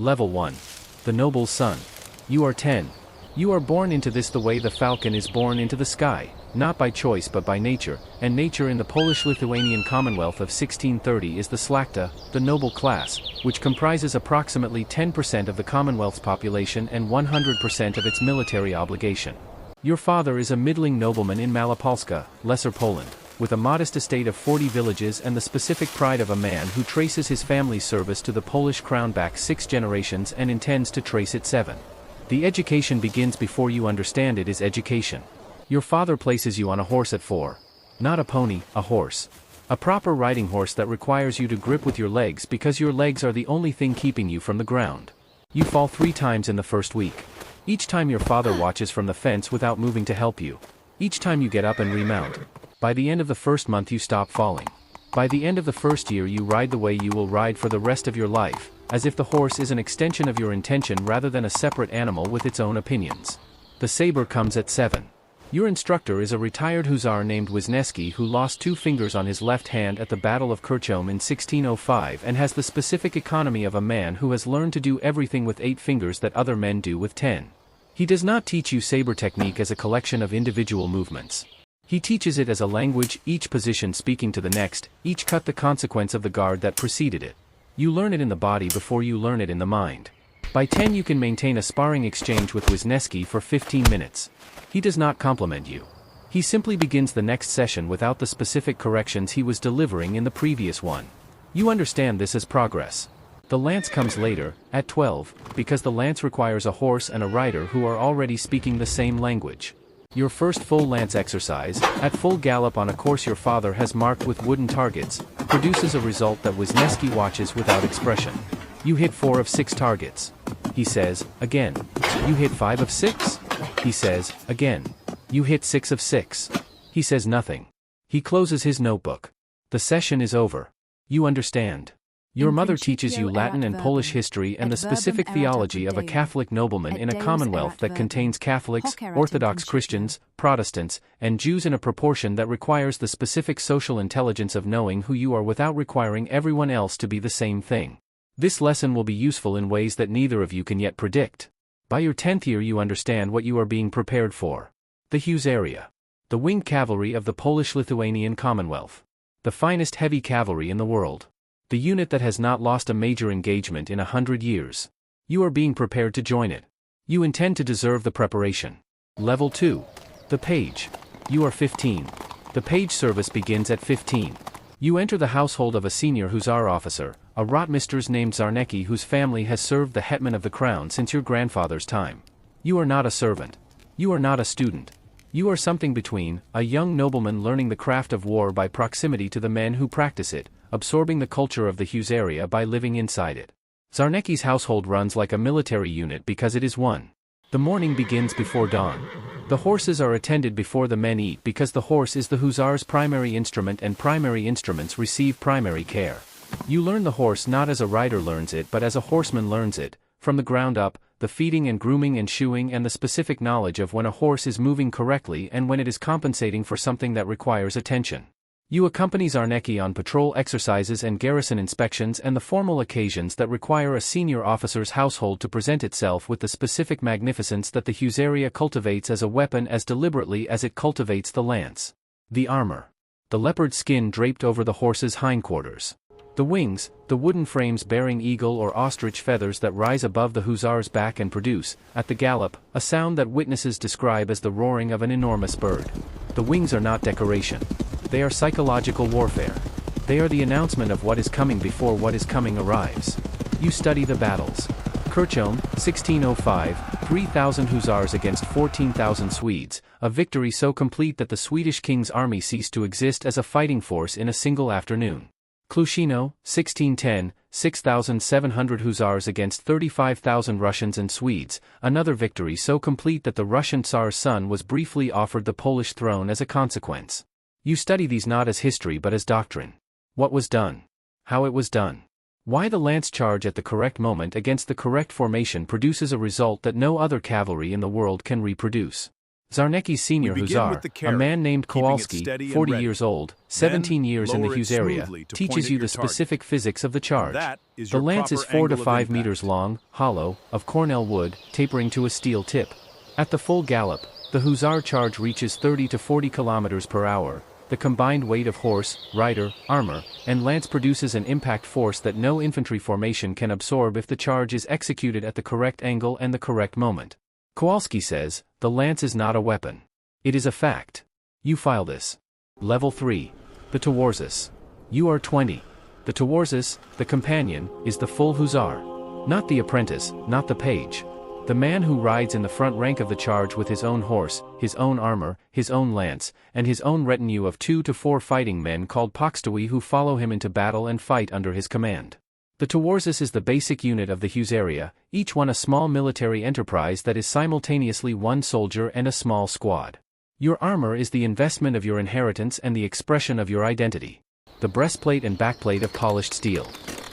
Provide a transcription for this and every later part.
Level 1. The Noble's Son. You are 10. You are born into this the way the falcon is born into the sky, not by choice but by nature, and nature in the Polish-Lithuanian Commonwealth of 1630 is the szlachta, the noble class, which comprises approximately 10% of the Commonwealth's population and 100% of its military obligation. Your father is a middling nobleman in Małopolska, Lesser Poland, with a modest estate of 40 villages and the specific pride of a man who traces his family's service to the Polish crown back 6 generations and intends to trace it 7. The education begins before you understand it is education. Your father places you on a horse at 4. Not a pony, a horse. A proper riding horse that requires you to grip with your legs because your legs are the only thing keeping you from the ground. You fall 3 times in the first week. Each time your father watches from the fence without moving to help you. Each time you get up and remount. By the end of the first month you stop falling. By the end of the first year you ride the way you will ride for the rest of your life, as if the horse is an extension of your intention rather than a separate animal with its own opinions. The saber comes at 7. Your instructor is a retired hussar named Wiśniewski who lost 2 fingers on his left hand at the Battle of Kircholm in 1605 and has the specific economy of a man who has learned to do everything with 8 fingers that other men do with 10. He does not teach you saber technique as a collection of individual movements. He teaches it as a language, each position speaking to the next, each cut the consequence of the guard that preceded it. You learn it in the body before you learn it in the mind. By 10 you can maintain a sparring exchange with Wiśniewski for 15 minutes. He does not compliment you. He simply begins the next session without the specific corrections he was delivering in the previous one. You understand this as progress. The lance comes later, at 12, because the lance requires a horse and a rider who are already speaking the same language. Your first full lance exercise, at full gallop on a course your father has marked with wooden targets, produces a result that Wiśniewski watches without expression. You hit 4 of 6 targets. He says, again. You hit 5 of 6? He says, again. You hit 6 of 6. He says nothing. He closes his notebook. The session is over. You understand. Your mother teaches you Latin and Polish history and the specific theology of a Catholic nobleman in a commonwealth that contains Catholics, Orthodox Christians, Protestants, and Jews in a proportion that requires the specific social intelligence of knowing who you are without requiring everyone else to be the same thing. This lesson will be useful in ways that neither of you can yet predict. By your 10th year you understand what you are being prepared for. The Husaria. The winged cavalry of the Polish-Lithuanian Commonwealth. The finest heavy cavalry in the world. The unit that has not lost a major engagement in 100 years. You are being prepared to join it. You intend to deserve the preparation. Level 2. The Page. You are 15. The page service begins at 15. You enter the household of a senior hussar officer, a Rotmistrz named Czarnecki whose family has served the hetman of the crown since your grandfather's time. You are not a servant. You are not a student. You are something between, a young nobleman learning the craft of war by proximity to the men who practice it, absorbing the culture of the Husaria by living inside it. Czarnecki's household runs like a military unit because it is one. The morning begins before dawn. The horses are attended before the men eat because the horse is the hussar's primary instrument and primary instruments receive primary care. You learn the horse not as a rider learns it but as a horseman learns it, from the ground up, the feeding and grooming and shoeing and the specific knowledge of when a horse is moving correctly and when it is compensating for something that requires attention. You accompany Czarnecki on patrol exercises and garrison inspections and the formal occasions that require a senior officer's household to present itself with the specific magnificence that the Husaria cultivates as a weapon as deliberately as it cultivates the lance. The armor. The leopard skin draped over the horse's hindquarters. The wings, the wooden frames bearing eagle or ostrich feathers that rise above the hussar's back and produce, at the gallop, a sound that witnesses describe as the roaring of an enormous bird. The wings are not decoration. They are psychological warfare. They are the announcement of what is coming before what is coming arrives. You study the battles. Kircholm, 1605, 3,000 hussars against 14,000 Swedes, a victory so complete that the Swedish king's army ceased to exist as a fighting force in a single afternoon. Klushino, 1610, 6,700 hussars against 35,000 Russians and Swedes, another victory so complete that the Russian Tsar's son was briefly offered the Polish throne as a consequence. You study these not as history but as doctrine. What was done. How it was done. Why the lance charge at the correct moment against the correct formation produces a result that no other cavalry in the world can reproduce. Czarnecki's senior hussar, a man named Kowalski, 40 years old, 17 years in the hussar, teaches you the specific physics of the charge. The lance is 4 to 5 meters long, hollow, of cornel wood, tapering to a steel tip. At the full gallop, the hussar charge reaches 30 to 40 kilometers per hour. The combined weight of horse, rider, armor, and lance produces an impact force that no infantry formation can absorb if the charge is executed at the correct angle and the correct moment. Kowalski says, the lance is not a weapon. It is a fact. You file this. Level 3. The Towarzysz. You are 20. The Towarzysz, the companion, is the full hussar. Not the apprentice, not the page. The man who rides in the front rank of the charge with his own horse, his own armor, his own lance, and his own retinue of 2 to 4 fighting men called poxtoi who follow him into battle and fight under his command. The Towarzysz is the basic unit of the hussar, each one a small military enterprise that is simultaneously one soldier and a small squad. Your armor is the investment of your inheritance and the expression of your identity. The breastplate and backplate of polished steel.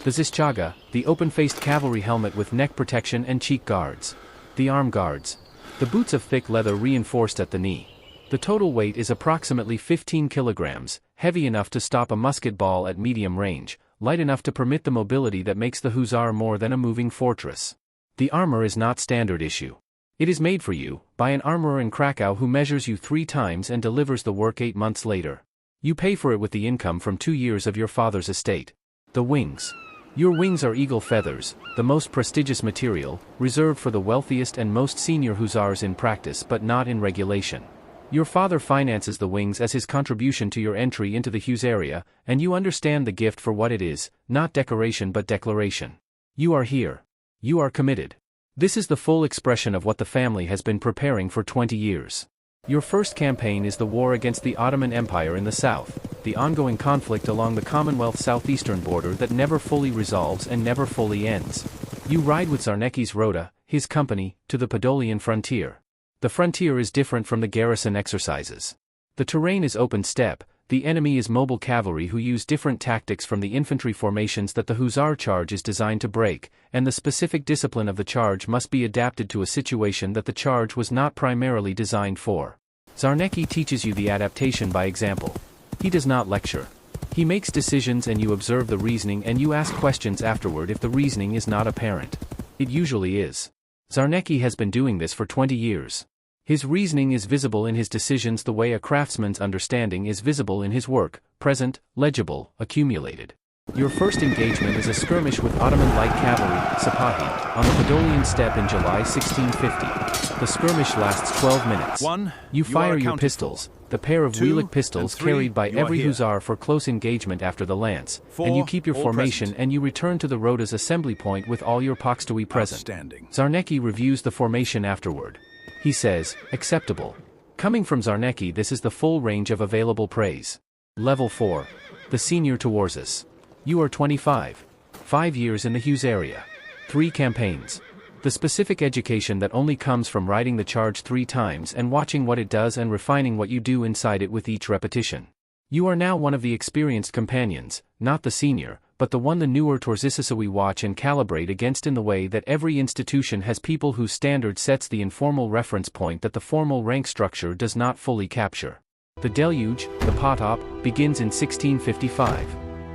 The zyschaga, the open-faced cavalry helmet with neck protection and cheek guards. The arm guards. The boots of thick leather reinforced at the knee. The total weight is approximately 15 kilograms, heavy enough to stop a musket ball at medium range, light enough to permit the mobility that makes the hussar more than a moving fortress. The armor is not standard issue. It is made for you, by an armorer in Krakow who measures you 3 times and delivers the work 8 months later. You pay for it with the income from 2 years of your father's estate. The wings. Your wings are eagle feathers, the most prestigious material, reserved for the wealthiest and most senior hussars in practice but not in regulation. Your father finances the wings as his contribution to your entry into the hussar, and you understand the gift for what it is, not decoration but declaration. You are here. You are committed. This is the full expression of what the family has been preparing for 20 years. Your first campaign is the war against the Ottoman Empire in the south, the ongoing conflict along the Commonwealth southeastern border that never fully resolves and never fully ends. You ride with Czarnecki's rota, his company, to the Podolian frontier. The frontier is different from the garrison exercises. The terrain is open steppe, the enemy is mobile cavalry who use different tactics from the infantry formations that the hussar charge is designed to break, and the specific discipline of the charge must be adapted to a situation that the charge was not primarily designed for. Czarnecki teaches you the adaptation by example. He does not lecture. He makes decisions and you observe the reasoning and you ask questions afterward if the reasoning is not apparent. It usually is. Czarnecki has been doing this for 20 years. His reasoning is visible in his decisions the way a craftsman's understanding is visible in his work, present, legible, accumulated. Your first engagement is a skirmish with Ottoman light cavalry, Sipahi, on the Podolian steppe in July 1650. The skirmish lasts 12 minutes. You fire your pistols, the pair of wheeled pistols carried by every hussar for close engagement after the lance, and you keep your formation and you return to the rota's assembly point with all your poxtoi present. Czarnecki reviews the formation afterward. He says, acceptable. Coming from Czarnecki, this is the full range of available praise. Level 4. The Senior Towarzysz. You are 25. 5 years in the hussar. 3 campaigns. The specific education that only comes from riding the charge 3 times and watching what it does and refining what you do inside it with each repetition. You are now one of the experienced companions, not the senior, but the one the newer Towarzysze watch and calibrate against in the way that every institution has people whose standard sets the informal reference point that the formal rank structure does not fully capture. The deluge, the potop, begins in 1655.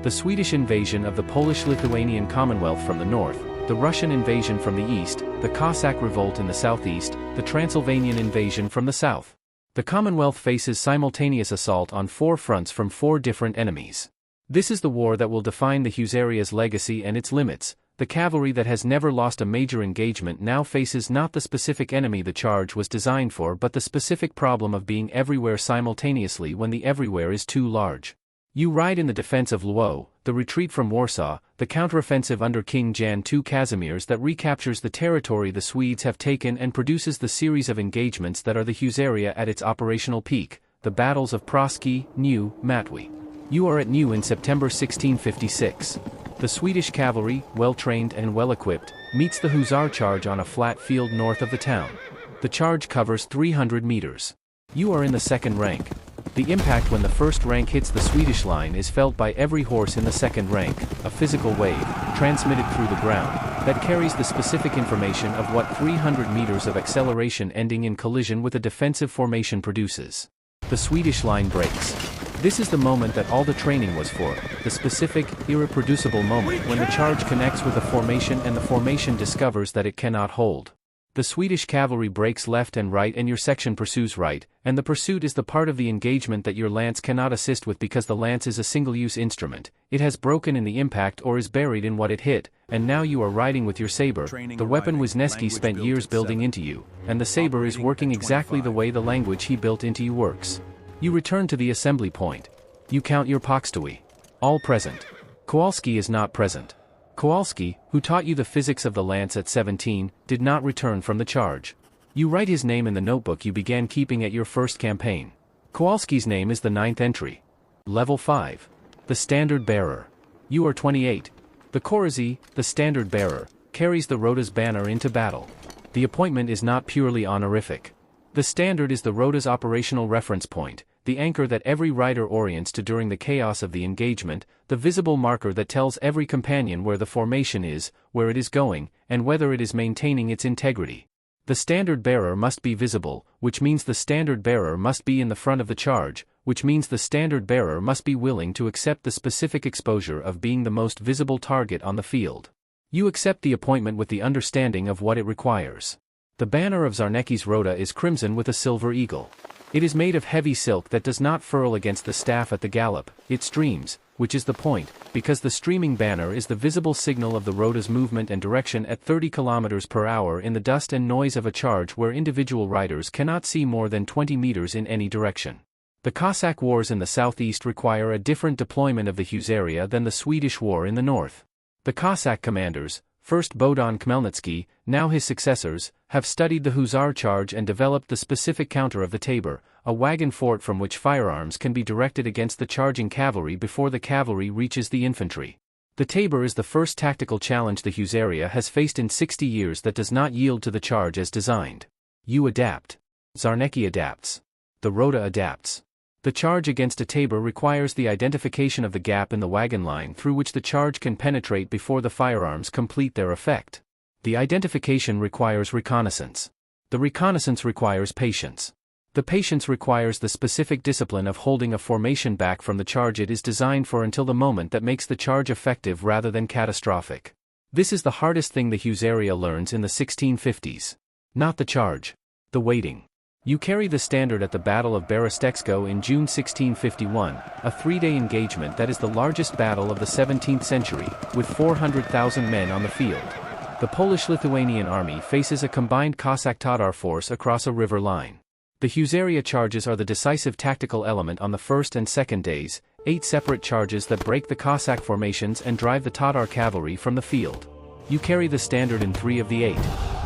The Swedish invasion of the Polish-Lithuanian Commonwealth from the north, the Russian invasion from the east, the Cossack revolt in the southeast, the Transylvanian invasion from the south. The Commonwealth faces simultaneous assault on 4 fronts from 4 different enemies. This is the war that will define the hussar's legacy and its limits. The cavalry that has never lost a major engagement now faces not the specific enemy the charge was designed for but the specific problem of being everywhere simultaneously when the everywhere is too large. You ride in the defense of Lwów, the retreat from Warsaw, the counteroffensive under King Jan II Kazimierz that recaptures the territory the Swedes have taken and produces the series of engagements that are the hussar at its operational peak, the battles of Proski, New, Matwi. You are at New in September 1656. The Swedish cavalry, well-trained and well-equipped, meets the hussar charge on a flat field north of the town. The charge covers 300 meters. You are in the second rank. The impact when the first rank hits the Swedish line is felt by every horse in the second rank, a physical wave, transmitted through the ground, that carries the specific information of what 300 meters of acceleration ending in collision with a defensive formation produces. The Swedish line breaks. This is the moment that all the training was for, the specific, irreproducible moment when the charge connects with a formation and the formation discovers that it cannot hold. The Swedish cavalry breaks left and right and your section pursues right, and the pursuit is the part of the engagement that your lance cannot assist with because the lance is a single-use instrument. It has broken in the impact or is buried in what it hit, and now you are riding with your saber, the weapon Wiśniewski spent years building into you, and the saber is working exactly the way the language he built into you works. You return to the assembly point. You count your poxtui. All present. Kowalski is not present. Kowalski, who taught you the physics of the lance at 17, did not return from the charge. You write his name in the notebook you began keeping at your first campaign. Kowalski's name is the 9th entry. Level 5. The standard bearer. You are 28. The Kowalski, the standard bearer, carries the Rota's banner into battle. The appointment is not purely honorific. The standard is the Rota's operational reference point, the anchor that every rider orients to during the chaos of the engagement, the visible marker that tells every companion where the formation is, where it is going, and whether it is maintaining its integrity. The standard bearer must be visible, which means the standard bearer must be in the front of the charge, which means the standard bearer must be willing to accept the specific exposure of being the most visible target on the field. You accept the appointment with the understanding of what it requires. The banner of Czarnecki's Rota is crimson with a silver eagle. It is made of heavy silk that does not furl against the staff at the gallop, it streams, which is the point, because the streaming banner is the visible signal of the Rota's movement and direction at 30 km per hour in the dust and noise of a charge where individual riders cannot see more than 20 meters in any direction. The Cossack wars in the southeast require a different deployment of the Husaria than the Swedish war in the north. The Cossack commanders, first Bogdan Khmelnytsky, now his successors, have studied the Hussar charge and developed the specific counter of the tabor, a wagon fort from which firearms can be directed against the charging cavalry before the cavalry reaches the infantry. The tabor is the first tactical challenge the Husaria has faced in 60 years that does not yield to the charge as designed. You adapt. Czarnecki adapts. The Rota adapts. The charge against a tabor requires the identification of the gap in the wagon line through which the charge can penetrate before the firearms complete their effect. The identification requires reconnaissance. The reconnaissance requires patience. The patience requires the specific discipline of holding a formation back from the charge it is designed for until the moment that makes the charge effective rather than catastrophic. This is the hardest thing the Husaria learns in the 1650s. Not the charge. The waiting. You carry the standard at the Battle of Berestecko in June 1651, a 3-day engagement that is the largest battle of the 17th century, with 400,000 men on the field. The Polish-Lithuanian army faces a combined Cossack-Tatar force across a river line. The Husaria charges are the decisive tactical element on the first and second days, 8 separate charges that break the Cossack formations and drive the Tatar cavalry from the field. You carry the standard in 3 of the 8.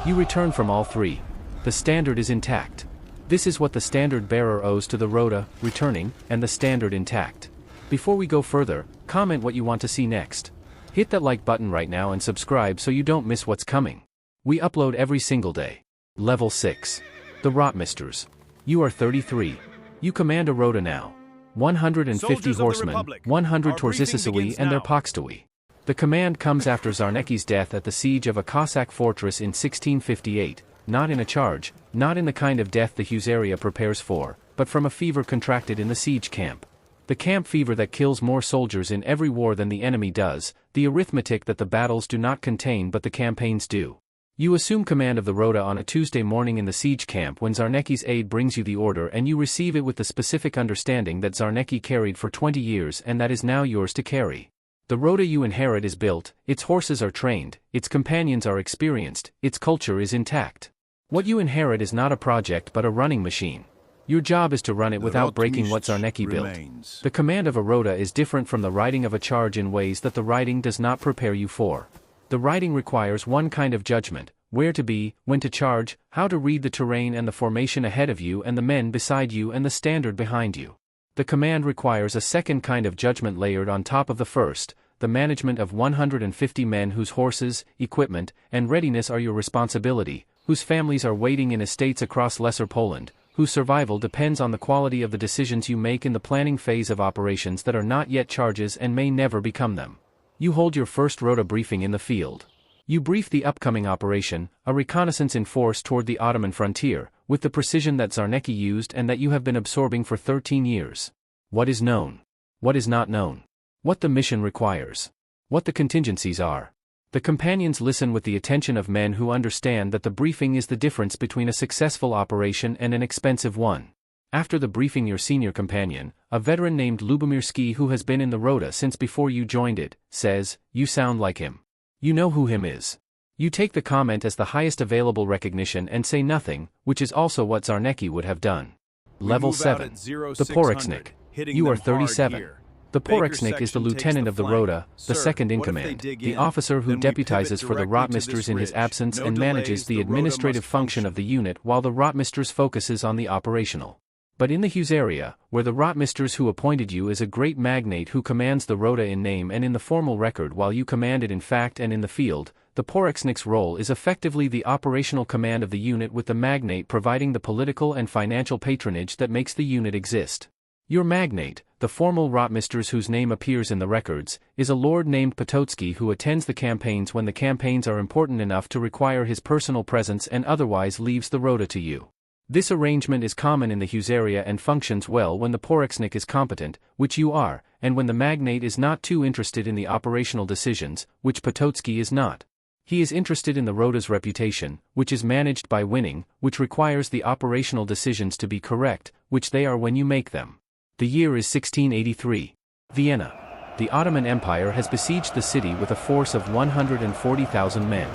You return from all 3. The standard is intact. This is what the standard bearer owes to the Rota, returning, and the standard intact. Before we go further, comment what you want to see next. Hit that like button right now and subscribe so you don't miss what's coming. We upload every single day. Level 6. The Rotmistrz. You are 33. You command a Rota now. 150 horsemen, 100 Torzysisui and their poxtui. The command comes after Czarnecki's death at the siege of a Cossack fortress in 1658. Not in a charge, not in the kind of death the Husaria prepares for, but from a fever contracted in the siege camp. The camp fever that kills more soldiers in every war than the enemy does, the arithmetic that the battles do not contain but the campaigns do. You assume command of the Rota on a Tuesday morning in the siege camp when Czarnecki's aide brings you the order and you receive it with the specific understanding that Czarnecki carried for 20 years and that is now yours to carry. The Rota you inherit is built, its horses are trained, its companions are experienced, its culture is intact. What you inherit is not a project but a running machine. Your job is to run it without breaking what Czarnecki built. The command of a Rota is different from the riding of a charge in ways that the riding does not prepare you for. The riding requires one kind of judgment, where to be, when to charge, how to read the terrain and the formation ahead of you and the men beside you and the standard behind you. The command requires a second kind of judgment layered on top of the first, the management of 150 men whose horses, equipment, and readiness are your responsibility, whose families are waiting in estates across Lesser Poland, whose survival depends on the quality of the decisions you make in the planning phase of operations that are not yet charges and may never become them. You hold your first rota briefing in the field. You brief the upcoming operation, a reconnaissance in force toward the Ottoman frontier, with the precision that Czarnecki used and that you have been absorbing for 13 years. What is known? What is not known? What the mission requires? What the contingencies are? The companions listen with the attention of men who understand that the briefing is the difference between a successful operation and an expensive one. After the briefing, your senior companion, a veteran named Lubomirski who has been in the rota since before you joined it, says, "You sound like him. You know who him is." You take the comment as the highest available recognition and say nothing, which is also what Czarnecki would have done. Level 7. The Porecznik. You are 37. The Porecznik is the lieutenant of the rota, the second in command, the officer who deputizes for the Rotmistrz in his absence and manages the administrative function of the unit while the Rotmistrz focuses on the operational. But in the Husaria, where the Rotmistrz who appointed you is a great magnate who commands the rota in name and in the formal record while you command it in fact and in the field, the Porecznik's role is effectively the operational command of the unit with the magnate providing the political and financial patronage that makes the unit exist. Your magnate, the formal Rotmistrz whose name appears in the records, is a lord named Potocki who attends the campaigns when the campaigns are important enough to require his personal presence and otherwise leaves the rota to you. This arrangement is common in the Husaria and functions well when the Porecznik is competent, which you are, and when the magnate is not too interested in the operational decisions, which Potocki is not. He is interested in the rota's reputation, which is managed by winning, which requires the operational decisions to be correct, which they are when you make them. The year is 1683. Vienna. The Ottoman Empire has besieged the city with a force of 140,000 men.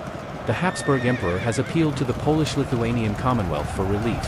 The Habsburg Emperor has appealed to the Polish-Lithuanian Commonwealth for relief.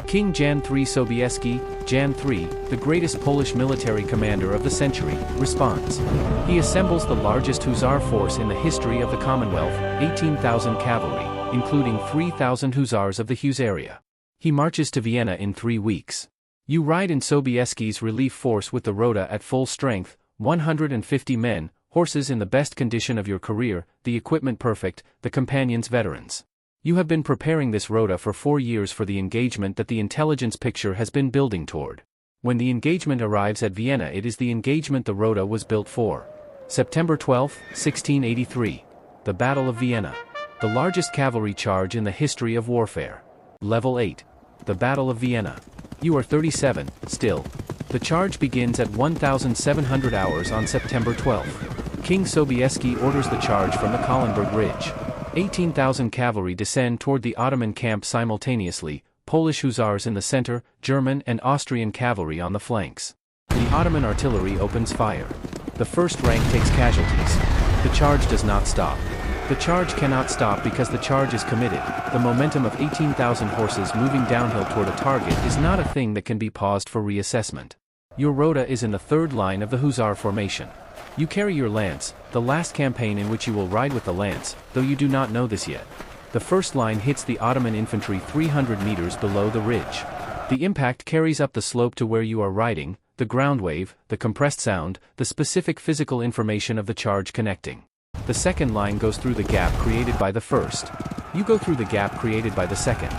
King Jan III Sobieski, Jan III, the greatest Polish military commander of the century, responds. He assembles the largest Hussar force in the history of the Commonwealth, 18,000 cavalry, including 3,000 Hussars of the Husaria. He marches to Vienna in 3 weeks. You ride in Sobieski's relief force with the rota at full strength, 150 men, horses in the best condition of your career, the equipment perfect, the companions veterans. You have been preparing this rota for 4 years for the engagement that the intelligence picture has been building toward. When the engagement arrives at Vienna, it is the engagement the rota was built for. September 12, 1683. The Battle of Vienna. The largest cavalry charge in the history of warfare. Level 8. The Battle of Vienna. You are 37, still. The charge begins at 1700 hours on September 12. King Sobieski orders the charge from the Kahlenberg Ridge. 18,000 cavalry descend toward the Ottoman camp simultaneously, Polish Hussars in the center, German and Austrian cavalry on the flanks. The Ottoman artillery opens fire. The first rank takes casualties. The charge does not stop. The charge cannot stop because the charge is committed. The momentum of 18,000 horses moving downhill toward a target is not a thing that can be paused for reassessment. Your rota is in the third line of the Hussar formation. You carry your lance, the last campaign in which you will ride with the lance, though you do not know this yet. The first line hits the Ottoman infantry 300 meters below the ridge. The impact carries up the slope to where you are riding, the ground wave, the compressed sound, the specific physical information of the charge connecting. The second line goes through the gap created by the first. You go through the gap created by the second.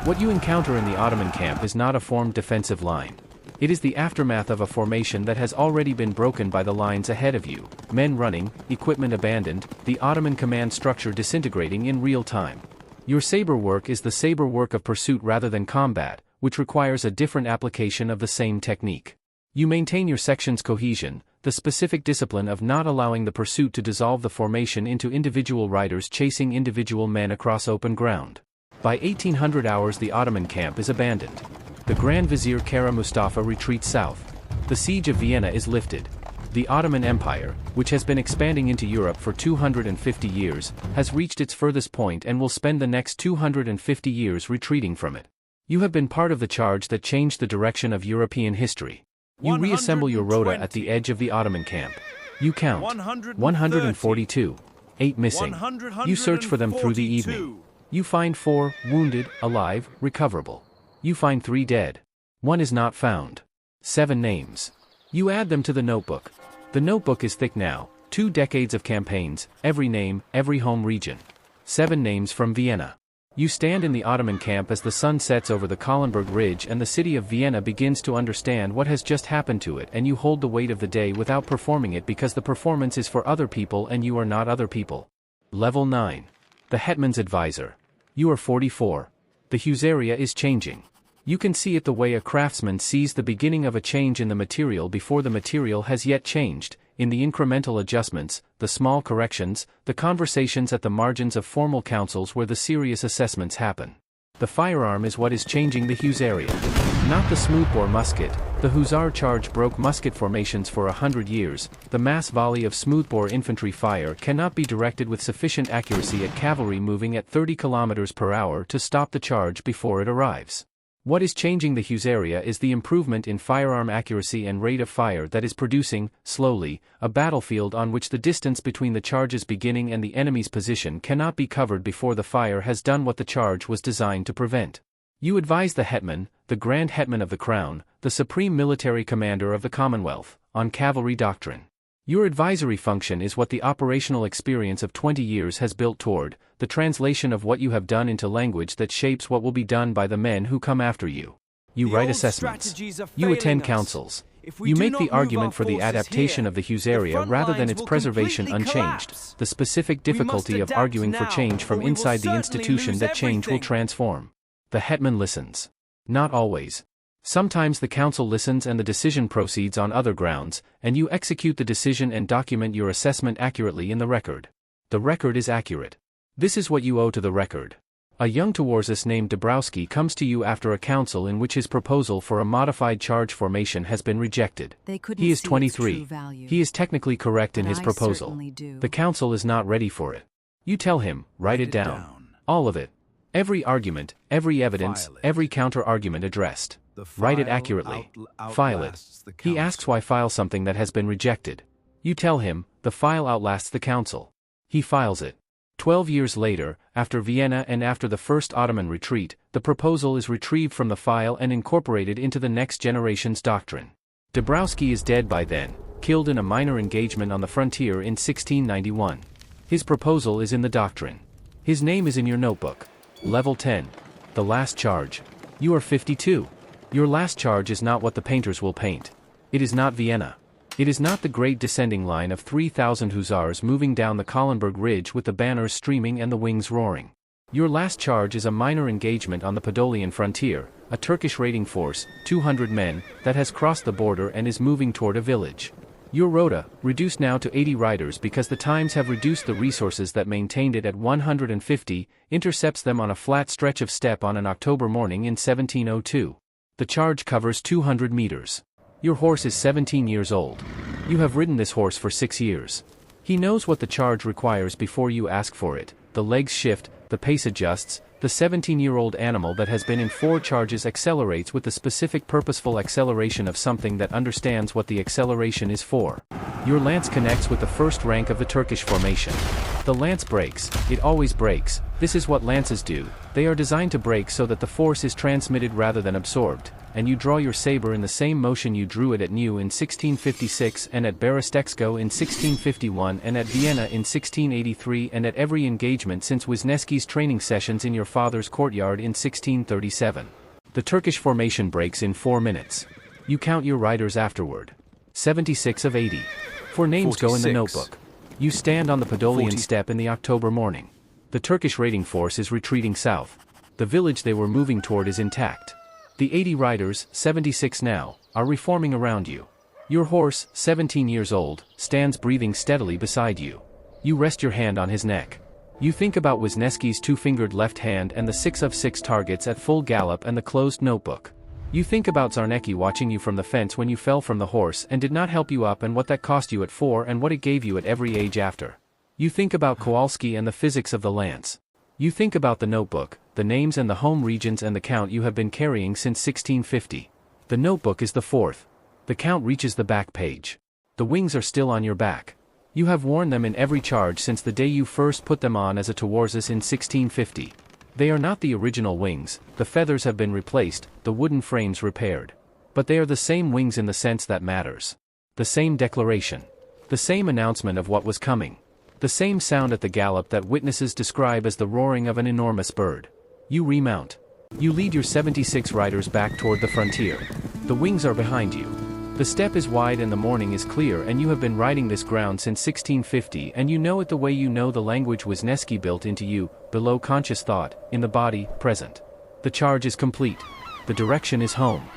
What you encounter in the Ottoman camp is not a formed defensive line. It is the aftermath of a formation that has already been broken by the lines ahead of you, men running, equipment abandoned, the Ottoman command structure disintegrating in real time. Your saber work is the saber work of pursuit rather than combat, which requires a different application of the same technique. You maintain your section's cohesion, the specific discipline of not allowing the pursuit to dissolve the formation into individual riders chasing individual men across open ground. By 1800 hours the Ottoman camp is abandoned. The Grand Vizier Kara Mustafa retreats south. The siege of Vienna is lifted. The Ottoman Empire, which has been expanding into Europe for 250 years, has reached its furthest point and will spend the next 250 years retreating from it. You have been part of the charge that changed the direction of European history. You reassemble your rota at the edge of the Ottoman camp. You count 142. 8 missing. You search for them through the evening. You find 4 wounded, alive, recoverable. You find 3 dead. 1 is not found. 7 names. You add them to the notebook. The notebook is thick now, 2 decades of campaigns, every name, every home region. 7 names from Vienna. You stand in the Ottoman camp as the sun sets over the Kahlenberg Ridge and the city of Vienna begins to understand what has just happened to it, and you hold the weight of the day without performing it because the performance is for other people and you are not other people. Level 9. The Hetman's Advisor. You are 44. The Husaria is changing. You can see it the way a craftsman sees the beginning of a change in the material before the material has yet changed, in the incremental adjustments, the small corrections, the conversations at the margins of formal councils where the serious assessments happen. The firearm is what is changing the Husaria. Not the smoothbore musket. The Hussar charge broke musket formations for 100 years. The mass volley of smoothbore infantry fire cannot be directed with sufficient accuracy at cavalry moving at 30 km per hour to stop the charge before it arrives. What is changing the Husaria is the improvement in firearm accuracy and rate of fire that is producing, slowly, a battlefield on which the distance between the charge's beginning and the enemy's position cannot be covered before the fire has done what the charge was designed to prevent. You advise the Hetman, the Grand Hetman of the Crown, the Supreme Military Commander of the Commonwealth, on cavalry doctrine. Your advisory function is what the operational experience of 20 years has built toward, the translation of what you have done into language that shapes what will be done by the men who come after you. You write assessments. You attend councils. You make the argument for the adaptation of the Husaria rather than its preservation unchanged, the specific difficulty of arguing for change from inside the institution that change will transform. The Hetman listens. Not always. Sometimes the council listens and the decision proceeds on other grounds, and you execute the decision and document your assessment accurately in the record. The record is accurate. This is what you owe to the record. A young Twarzus named Dabrowski comes to you after a council in which his proposal for a modified charge formation has been rejected. He is 23. He is technically correct in his proposal. The council is not ready for it. You tell him, write it down. All of it. Every argument, every evidence, every counter-argument addressed. Write it accurately. File it. He asks why file something that has been rejected. You tell him, the file outlasts the council. He files it. 12 years later, after Vienna and after the First Ottoman retreat, the proposal is retrieved from the file and incorporated into the next generation's doctrine. Dabrowski is dead by then, killed in a minor engagement on the frontier in 1691. His proposal is in the doctrine. His name is in your notebook. Level 10. The last charge. You are 52. Your last charge is not what the painters will paint. It is not Vienna. It is not the great descending line of 3,000 hussars moving down the Kahlenberg Ridge with the banners streaming and the wings roaring. Your last charge is a minor engagement on the Podolian frontier, a Turkish raiding force, 200 men, that has crossed the border and is moving toward a village. Your rota, reduced now to 80 riders because the times have reduced the resources that maintained it at 150, intercepts them on a flat stretch of steppe on an October morning in 1702. The charge covers 200 meters. Your horse is 17 years old. You have ridden this horse for 6 years. He knows what the charge requires before you ask for it. The legs shift, the pace adjusts, the 17-year-old animal that has been in 4 charges accelerates with the specific purposeful acceleration of something that understands what the acceleration is for. Your lance connects with the first rank of the Turkish formation. The lance breaks, it always breaks. This is what lances do, they are designed to break so that the force is transmitted rather than absorbed, and you draw your saber in the same motion you drew it at New in 1656 and at Berestechsko in 1651 and at Vienna in 1683 and at every engagement since Wiśniewski's training sessions in your father's courtyard in 1637. The Turkish formation breaks in 4 minutes. You count your riders afterward. 76 of 80. 4 names 46. Go in the notebook. You stand on the Podolian steppe in the October morning. The Turkish raiding force is retreating south. The village they were moving toward is intact. The 80 riders, 76 now, are reforming around you. Your horse, 17 years old, stands breathing steadily beside you. You rest your hand on his neck. You think about Wiśniewski's 2-fingered left hand and the 6 of 6 targets at full gallop and the closed notebook. You think about Czarnecki watching you from the fence when you fell from the horse and did not help you up and what that cost you at 4 and what it gave you at every age after. You think about Kowalski and the physics of the lance. You think about the notebook, the names and the home regions and the count you have been carrying since 1650. The notebook is the 4th. The count reaches the back page. The wings are still on your back. You have worn them in every charge since the day you first put them on as a Twarzus in 1650. They are not the original wings, the feathers have been replaced, the wooden frames repaired. But they are the same wings in the sense that matters. The same declaration. The same announcement of what was coming. The same sound at the gallop that witnesses describe as the roaring of an enormous bird. You remount. You lead your 76 riders back toward the frontier. The wings are behind you. The steppe is wide and the morning is clear, and you have been riding this ground since 1650, and you know it the way you know the language Wiśniewski built into you, below conscious thought, in the body, present. The charge is complete. The direction is home.